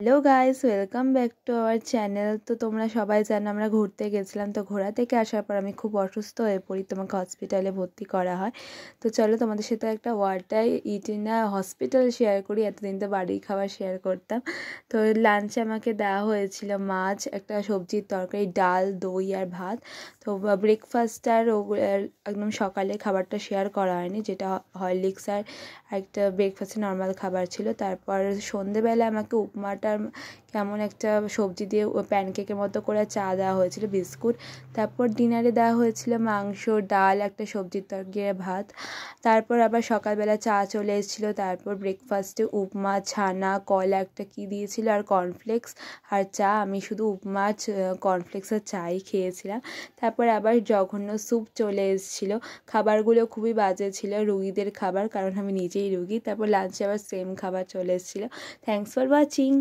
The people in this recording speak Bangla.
Hello guys, welcome back to our channel. তো তোমরা সবাই জানো আমরা ঘুরতে গেছিলাম। তো ঘোরা থেকে আসার পর আমি খুব অসুস্থ হয়ে পড়ি, তোমাকে হসপিটালে ভর্তি করা হয়। তো চলো তোমাদের সাথে একটা ওয়ার্ডটাই ইটিনা হসপিটাল শেয়ার করি। এতদিন তো বাড়ির খাবার শেয়ার করতাম। তো লাঞ্চে আমাকে দেওয়া হয়েছিল মাছ, একটা সবজির তরকারি, ডাল, দই আর ভাত। তো ব্রেকফাস্ট আর একদম সকালে খাবারটা শেয়ার করা হয়নি, যেটা হরলিক্স আর একটা ব্রেকফাস্টে নর্মাল খাবার ছিল। তারপর সন্ধেবেলা আমাকে উপমাটা কেমন একটা সবজি দিয়ে প্যানকেকের মতো করে চা দেওয়া হয়েছিল, বিস্কুট। তারপর ডিনারে দেওয়া হয়েছিল মাংস, ডাল, একটা সবজির তরকারি, ভাত। তারপর আবার সকালবেলা চা চলে এসেছিলো। তারপর ব্রেকফাস্টে উপমা, ছানা, কলা একটা কী দিয়েছিল, আর কর্নফ্লেক্স আর চা। আমি শুধু উপমা, কর্নফ্লেক্স আর চাই খেয়েছিলাম। তারপর আবার জঘন্য স্যুপ চলে এসেছিলো। খাবারগুলো খুবই বাজে ছিল, রুগীদের খাবার, কারণ আমি নিজেই রুগী। তারপর লাঞ্চে আবার সেম খাবার চলে এসেছিলো। Thanks for watching.